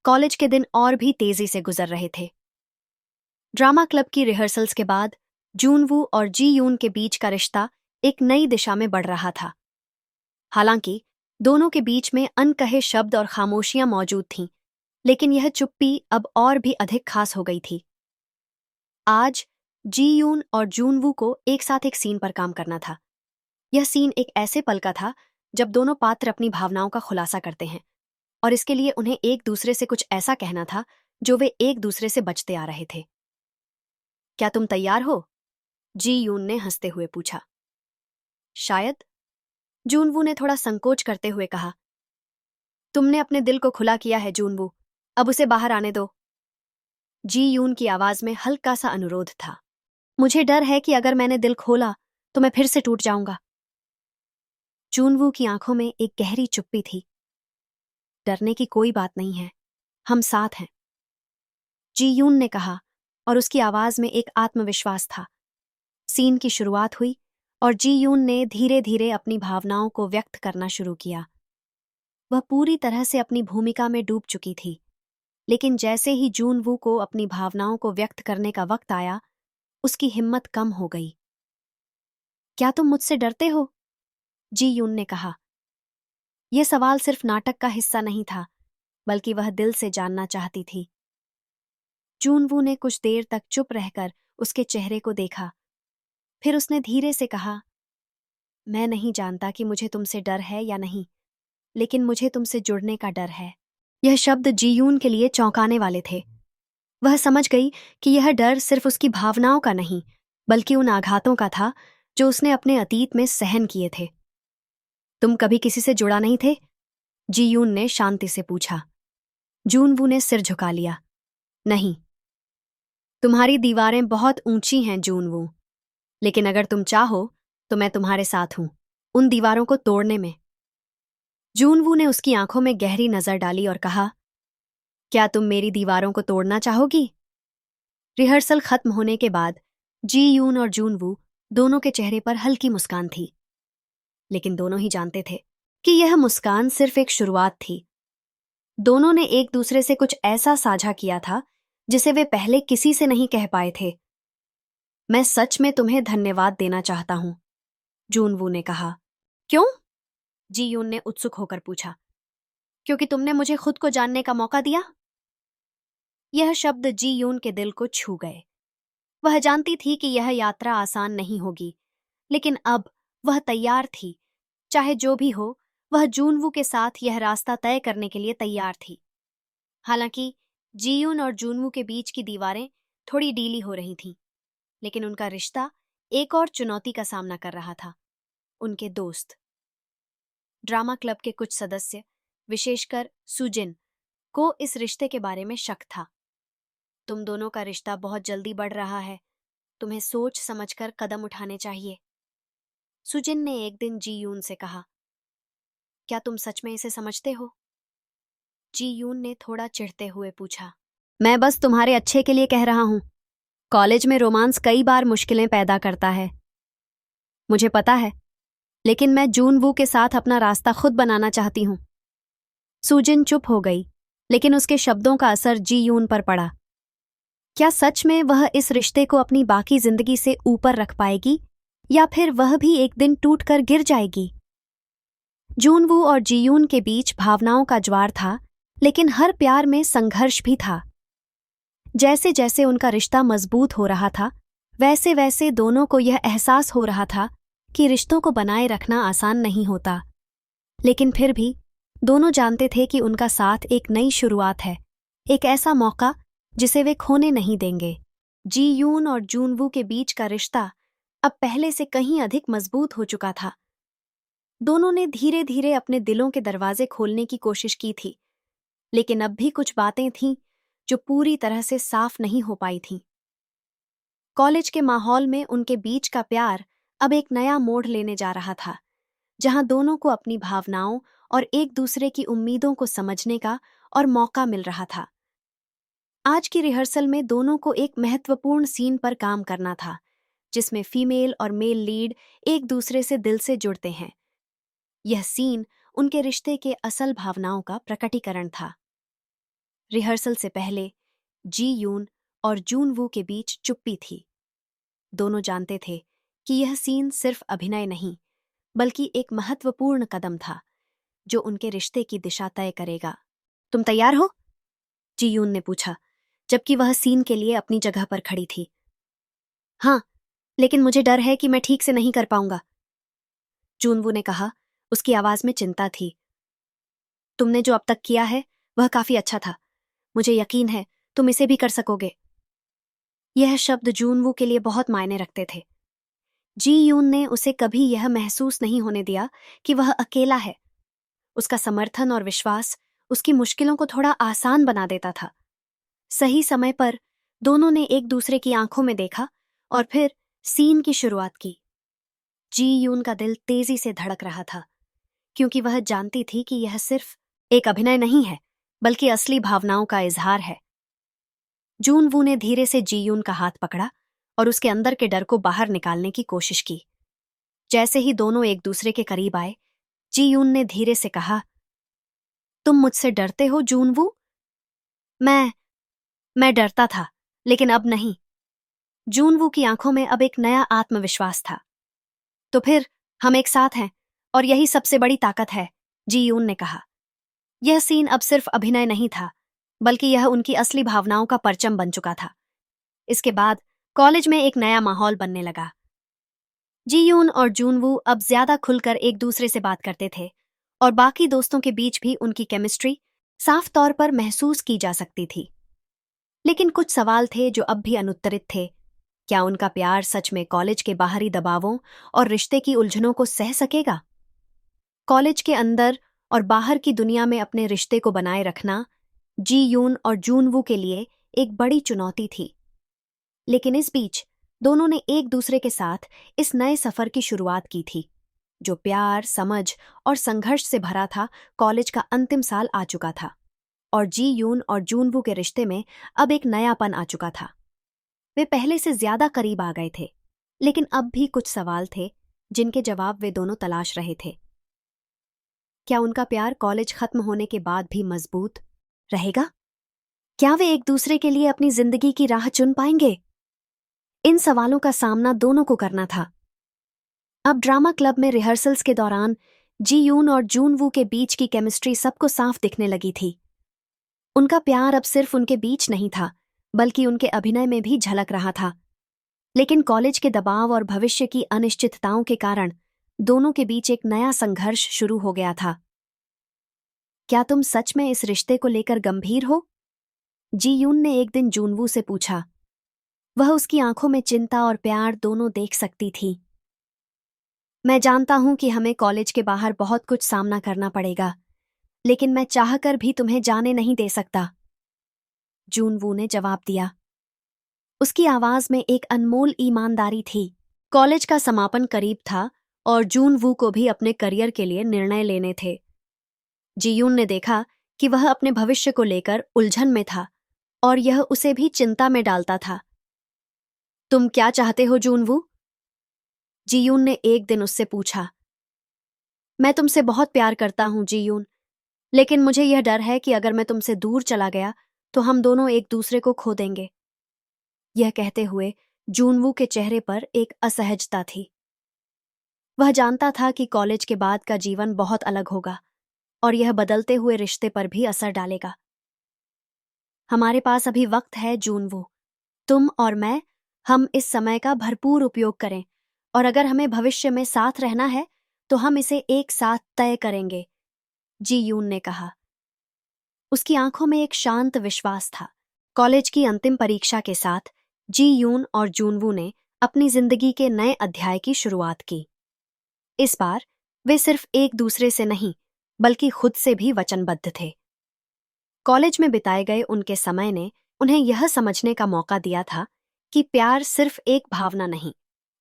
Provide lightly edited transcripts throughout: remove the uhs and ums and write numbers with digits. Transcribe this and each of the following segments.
College के दिन और भी तेजी से गुजर रहे थे। ड्रामा क्लब की रिहर्सल्स के बाद जूनवू और जी यून के बीच का रिश्ता एक नई दिशा में बढ़ रहा था। हालांकि दोनों के बीच में अनकहे शब्द और खामोशियां मौजूद थीं, लेकिन यह चुप्पी अब और भी अधिक खास हो गई थी। आज जी यून और जूनवू को एक साथ एक सीन पर काम करना था। यह सीन एक ऐसे पल का था जब दोनों पात्र अपनी भावनाओं का खुलासा करते हैं, और इसके लिए उन्हें एक दूसरे से कुछ ऐसा कहना था जो वे एक दूसरे से बचते आ रहे थे। क्या तुम तैयार हो? जी यून ने हंसते हुए पूछा। शायद, जूनवू ने थोड़ा संकोच करते हुए कहा। तुमने अपने दिल को खुला किया है जूनवू, अब उसे बाहर आने दो। जी यून की आवाज में हल्का सा अनुरोध था। मुझे डर है कि अगर मैंने दिल खोला तो मैं फिर से टूट जाऊंगा। जूनवू की आंखों में एक गहरी चुप्पी थी। डरने की कोई बात नहीं है, हम साथ हैं, जी यून ने कहा, और उसकी आवाज में एक आत्मविश्वास था। सीन की शुरुआत हुई और जी यून ने धीरे धीरे अपनी भावनाओं को व्यक्त करना शुरू किया। वह पूरी तरह से अपनी भूमिका में डूब चुकी थी, लेकिन जैसे ही जूनवू को अपनी भावनाओं को व्यक्त करने का वक्त आया, उसकी हिम्मत कम हो गई। क्या तुम मुझसे डरते हो? जी यून ने कहा। यह सवाल सिर्फ नाटक का हिस्सा नहीं था, बल्कि वह दिल से जानना चाहती थी। जूनवू ने कुछ देर तक चुप रहकर उसके चेहरे को देखा। फिर उसने धीरे से कहा, मैं नहीं जानता कि मुझे तुमसे डर है या नहीं, लेकिन मुझे तुमसे जुड़ने का डर है। यह शब्द जीयून के लिए चौंकाने वाले थे। वह समझ गई कि यह डर सिर्फ उसकी भावनाओं का नहीं, बल्कि उन आघातों का था जो उसने अपने अतीत में सहन किए थे। तुम कभी किसी से जुड़ा नहीं थे? जीयून ने शांति से पूछा। जूनवू ने सिर झुका लिया। नहीं। तुम्हारी दीवारें बहुत ऊंची हैं जूनवू, लेकिन अगर तुम चाहो तो मैं तुम्हारे साथ हूं उन दीवारों को तोड़ने में। जूनवू ने उसकी आंखों में गहरी नजर डाली और कहा, क्या तुम मेरी दीवारों को तोड़ना चाहोगी? रिहर्सल खत्म होने के बाद जी यून और जूनवू दोनों के चेहरे पर हल्की मुस्कान थी, लेकिन दोनों ही जानते थे कि यह मुस्कान सिर्फ एक शुरुआत थी। दोनों ने एक दूसरे से कुछ ऐसा साझा किया था जिसे वे पहले किसी से नहीं कह पाए थे। मैं सच में तुम्हें धन्यवाद देना चाहता हूं, जूनवू ने कहा। क्यों? जी यून ने उत्सुक होकर पूछा। क्योंकि तुमने मुझे खुद को जानने का मौका दिया। यह शब्द जी यून के दिल को छू गए। वह जानती थी कि यह यात्रा आसान नहीं होगी, लेकिन अब वह तैयार थी। चाहे जो भी हो, वह जूनवू के साथ यह रास्ता तय करने के लिए तैयार थी। हालांकि जीयून और जूनवू के बीच की दीवारें थोड़ी ढीली हो रही थीं, लेकिन उनका रिश्ता एक और चुनौती का सामना कर रहा था। उनके दोस्त। ड्रामा क्लब के कुछ सदस्य, विशेषकर सुजिन, को इस रिश्ते के बारे में शक था। तुम दोनों का रिश्ता बहुत जल्दी बढ़ रहा है, तुम्हें सोच समझकर कदम उठाने चाहिए, सुजिन ने एक दिन जी यून से कहा। क्या तुम सच में इसे समझते हो? जी यून ने थोड़ा चिढ़ते हुए पूछा। मैं बस तुम्हारे अच्छे के लिए कह रहा हूं। कॉलेज में रोमांस कई बार मुश्किलें पैदा करता है, मुझे पता है, लेकिन मैं जूनवू के साथ अपना रास्ता खुद बनाना चाहती हूं। सुजिन चुप हो गई, लेकिन उसके शब्दों का असर जी यून पर पड़ा। क्या सच में वह इस रिश्ते को अपनी बाकी जिंदगी से ऊपर रख पाएगी, या फिर वह भी एक दिन टूटकर गिर जाएगी? जूनवू और जीयून के बीच भावनाओं का ज्वार था, लेकिन हर प्यार में संघर्ष भी था। जैसे जैसे उनका रिश्ता मजबूत हो रहा था, वैसे वैसे दोनों को यह एहसास हो रहा था कि रिश्तों को बनाए रखना आसान नहीं होता। लेकिन फिर भी दोनों जानते थे कि उनका साथ एक नई शुरुआत है, एक ऐसा मौका जिसे वे खोने नहीं देंगे। जी यून और जूनवू के बीच का रिश्ता अब पहले से कहीं अधिक मजबूत हो चुका था। दोनों ने धीरे धीरे अपने दिलों के दरवाजे खोलने की कोशिश की थी, लेकिन अब भी कुछ बातें थीं जो पूरी तरह से साफ नहीं हो पाई थीं। कॉलेज के माहौल में उनके बीच का प्यार अब एक नया मोड़ लेने जा रहा था, जहां दोनों को अपनी भावनाओं और एक दूसरे की उम्मीदों को समझने का और मौका मिल रहा था। आज की रिहर्सल में दोनों को एक महत्वपूर्ण सीन पर काम करना था, जिसमें फीमेल और मेल लीड एक दूसरे से दिल से जुड़ते हैं। यह सीन उनके रिश्ते के असल भावनाओं का प्रकटीकरण था। रिहर्सल से पहले जी यून और जून वू के बीच चुप्पी थी। दोनों जानते थे कि यह सीन सिर्फ अभिनय नहीं, बल्कि एक महत्वपूर्ण कदम था जो उनके रिश्ते की दिशा तय करेगा। तुम तैयार हो? जी यून ने पूछा, जबकि वह सीन के लिए अपनी जगह पर खड़ी थी। हाँ, लेकिन मुझे डर है कि मैं ठीक से नहीं कर पाऊंगा, जूनवू ने कहा। उसकी आवाज में चिंता थी। तुमने जो अब तक किया है वह काफी अच्छा था। मुझे यकीन है तुम इसे भी कर सकोगे। यह शब्द जूनवू के लिए बहुत मायने रखते थे। जी यून ने उसे कभी यह महसूस नहीं होने दिया कि वह अकेला है। उसका समर्थन और विश्वास उसकी मुश्किलों को थोड़ा आसान बना देता था। सही समय पर दोनों ने एक दूसरे की आंखों में देखा और फिर सीन की शुरुआत की। जी यून का दिल तेजी से धड़क रहा था, क्योंकि वह जानती थी कि यह सिर्फ एक अभिनय नहीं है, बल्कि असली भावनाओं का इजहार है। जून वू ने धीरे से जी यून का हाथ पकड़ा और उसके अंदर के डर को बाहर निकालने की कोशिश की। जैसे ही दोनों एक दूसरे के करीब आए, जी यून ने धीरे से कहा, तुम मुझसे डरते हो जून वू? मैं मैं डरता था, लेकिन अब नहीं। जून वू की आंखों में अब एक नया आत्मविश्वास था। तो फिर हम एक साथ हैं, और यही सबसे बड़ी ताकत है, जी यून ने कहा। यह सीन अब सिर्फ अभिनय नहीं था, बल्कि यह उनकी असली भावनाओं का परचम बन चुका था। इसके बाद कॉलेज में एक नया माहौल बनने लगा। जी यून और जूनवू अब ज्यादा खुलकर एक दूसरे से बात करते थे, और बाकी दोस्तों के बीच भी उनकी केमिस्ट्री साफ तौर पर महसूस की जा सकती थी। लेकिन कुछ सवाल थे जो अब भी अनुत्तरित थे। क्या उनका प्यार सच में कॉलेज के बाहरी दबावों और रिश्ते की उलझनों को सह सकेगा? कॉलेज के अंदर और बाहर की दुनिया में अपने रिश्ते को बनाए रखना जी यून और जूनवू के लिए एक बड़ी चुनौती थी। लेकिन इस बीच दोनों ने एक दूसरे के साथ इस नए सफर की शुरुआत की थी, जो प्यार, समझ और संघर्ष से भरा था। कॉलेज का अंतिम साल आ चुका था, और जी यून और जूनवू के रिश्ते में अब एक नयापन आ चुका था। वे पहले से ज्यादा करीब आ गए थे, लेकिन अब भी कुछ सवाल थे जिनके जवाब वे दोनों तलाश रहे थे। क्या उनका प्यार कॉलेज खत्म होने के बाद भी मजबूत रहेगा? क्या वे एक दूसरे के लिए अपनी जिंदगी की राह चुन पाएंगे? इन सवालों का सामना दोनों को करना था। अब ड्रामा क्लब में रिहर्सल्स के दौरान जी यून और जूनवू के बीच की केमिस्ट्री सबको साफ दिखने लगी थी। उनका प्यार अब सिर्फ उनके बीच नहीं था, बल्कि उनके अभिनय में भी झलक रहा था। लेकिन कॉलेज के दबाव और भविष्य की अनिश्चितताओं के कारण दोनों के बीच एक नया संघर्ष शुरू हो गया था। क्या तुम सच में इस रिश्ते को लेकर गंभीर हो? जी यून ने एक दिन जूनवू से पूछा। वह उसकी आंखों में चिंता और प्यार दोनों देख सकती थी। मैं जानता हूं कि हमें कॉलेज के बाहर बहुत कुछ सामना करना पड़ेगा, लेकिन मैं चाहकर भी तुम्हें जाने नहीं दे सकता, जूनवू ने जवाब दिया। उसकी आवाज में एक अनमोल ईमानदारी थी। कॉलेज का समापन करीब था और जूनवू को भी अपने करियर के लिए निर्णय लेने थे। जीयून ने देखा कि वह अपने भविष्य को लेकर उलझन में था, और यह उसे भी चिंता में डालता था। तुम क्या चाहते हो जूनवू? जीयून ने एक दिन उससे पूछा। मैं तुमसे बहुत प्यार करता हूं जीयून, लेकिन मुझे यह डर है कि अगर मैं तुमसे दूर चला गया तो हम दोनों एक दूसरे को खो देंगे। यह कहते हुए जूनवू के चेहरे पर एक असहजता थी। वह जानता था कि कॉलेज के बाद का जीवन बहुत अलग होगा, और यह बदलते हुए रिश्ते पर भी असर डालेगा। हमारे पास अभी वक्त है जूनवू। तुम और मैं, हम इस समय का भरपूर उपयोग करें, और अगर हमें भविष्य में साथ रहना है तो हम इसे एक साथ तय करेंगे, जी यून ने कहा। उसकी आंखों में एक शांत विश्वास था। कॉलेज की अंतिम परीक्षा के साथ जी यून और जूनवू ने अपनी जिंदगी के नए अध्याय की शुरुआत की। इस बार वे सिर्फ एक दूसरे से नहीं, बल्कि खुद से भी वचनबद्ध थे। कॉलेज में बिताए गए उनके समय ने उन्हें यह समझने का मौका दिया था कि प्यार सिर्फ एक भावना नहीं,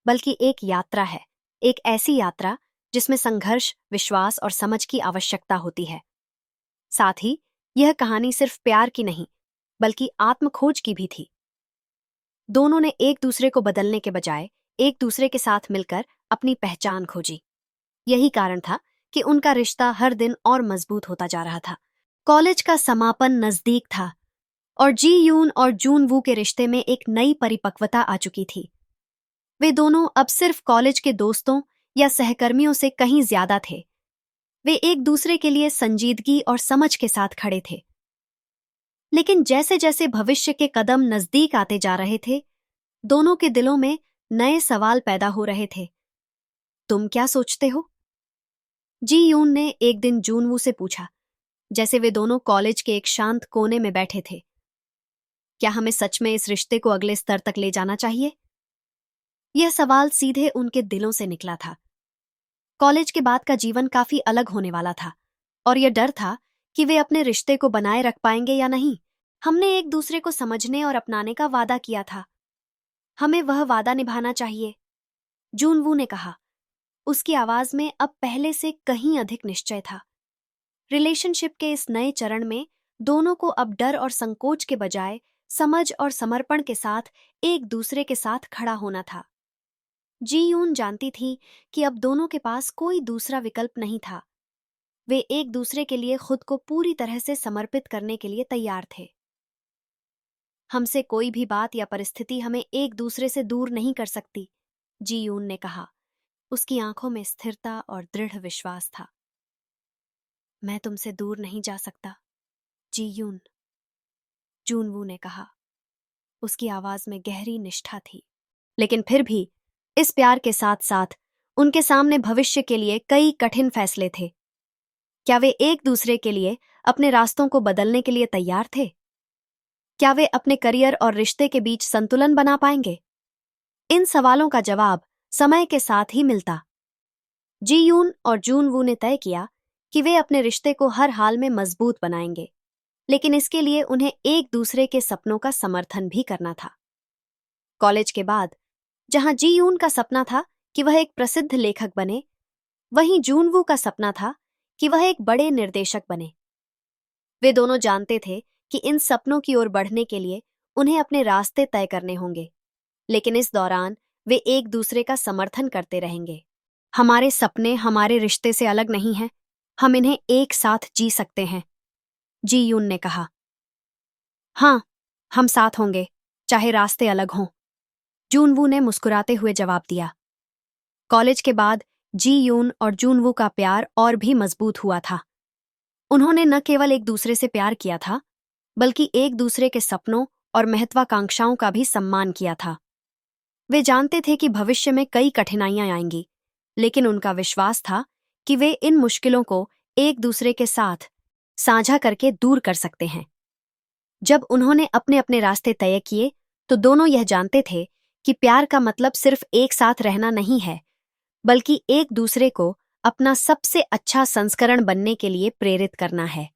बल्कि एक यात्रा है। एक ऐसी यात्रा जिसमें संघर्ष, विश्वास और समझ की आवश्यकता होती है। साथ ही यह कहानी सिर्फ प्यार की नहीं, बल्कि आत्मखोज की भी थी। दोनों ने एक दूसरे को बदलने के बजाय एक दूसरे के साथ मिलकर अपनी पहचान खोजी। यही कारण था कि उनका रिश्ता हर दिन और मजबूत होता जा रहा था। कॉलेज का समापन नजदीक था, और जी यून और जून वू के रिश्ते में एक नई परिपक्वता आ चुकी थी। वे दोनों अब सिर्फ कॉलेज के दोस्तों या सहकर्मियों से कहीं ज्यादा थे। वे एक दूसरे के लिए संजीदगी और समझ के साथ खड़े थे। लेकिन जैसे जैसे भविष्य के कदम नजदीक आते जा रहे थे, दोनों के दिलों में नए सवाल पैदा हो रहे थे। तुम क्या सोचते हो? जी यून ने एक दिन जूनवू से पूछा, जैसे वे दोनों कॉलेज के एक शांत कोने में बैठे थे। क्या हमें सच में इस रिश्ते को अगले स्तर तक ले जाना चाहिए? यह सवाल सीधे उनके दिलों से निकला था। कॉलेज के बाद का जीवन काफी अलग होने वाला था और यह डर था कि वे अपने रिश्ते को बनाए रख पाएंगे या नहीं। हमने एक दूसरे को समझने और अपनाने का वादा किया था। हमें वह वादा निभाना चाहिए, जूनवू ने कहा। उसकी आवाज में अब पहले से कहीं अधिक निश्चय था। रिलेशनशिप के इस नए चरण में दोनों को अब डर और संकोच के बजाय समझ और समर्पण के साथ एक दूसरे के साथ खड़ा होना था। जी यून जानती थी कि अब दोनों के पास कोई दूसरा विकल्प नहीं था। वे एक दूसरे के लिए खुद को पूरी तरह से समर्पित करने के लिए तैयार थे। हमसे कोई भी बात या परिस्थिति हमें एक दूसरे से दूर नहीं कर सकती, जी यून ने कहा। उसकी आंखों में स्थिरता और दृढ़ विश्वास था। मैं तुमसे दूर नहीं जा सकता, जी यून, जूनवू ने कहा। उसकी आवाज में गहरी निष्ठा थी। लेकिन फिर भी इस प्यार के साथ साथ उनके सामने भविष्य के लिए कई कठिन फैसले थे। क्या वे एक दूसरे के लिए अपने रास्तों को बदलने के लिए तैयार थे? क्या वे अपने करियर और रिश्ते के बीच संतुलन बना पाएंगे? इन सवालों का जवाब समय के साथ ही मिलता। जी यून और जूनवू ने तय किया कि वे अपने रिश्ते को हर हाल में मजबूत बनाएंगे, लेकिन इसके लिए उन्हें एक दूसरे के सपनों का समर्थन भी करना था। कॉलेज के बाद, जहां जी यून का सपना था कि वह एक प्रसिद्ध लेखक बने, वहीं जूनवू का सपना था कि वह एक बड़े निर्देशक बने। वे दोनों जानते थे कि इन सपनों की ओर बढ़ने के लिए उन्हें अपने रास्ते तय करने होंगे, लेकिन इस दौरान वे एक दूसरे का समर्थन करते रहेंगे। हमारे सपने हमारे रिश्ते से अलग नहीं हैं, हम इन्हें एक साथ जी सकते हैं, जी यून ने कहा। हाँ, हम साथ होंगे, चाहे रास्ते अलग हों, जूनवू ने मुस्कुराते हुए जवाब दिया। कॉलेज के बाद जी यून और जूनवू का प्यार और भी मजबूत हुआ था। उन्होंने न केवल एक दूसरे से प्यार किया था, बल्कि एक दूसरे के सपनों और महत्वाकांक्षाओं का भी सम्मान किया था। वे जानते थे कि भविष्य में कई कठिनाइयां आएंगी, लेकिन उनका विश्वास था कि वे इन मुश्किलों को एक दूसरे के साथ साझा करके दूर कर सकते हैं। जब उन्होंने अपने अपने रास्ते तय किए, तो दोनों यह जानते थे कि प्यार का मतलब सिर्फ एक साथ रहना नहीं है, बल्कि एक दूसरे को अपना सबसे अच्छा संस्करण बनने के लिए प्रेरित करना है।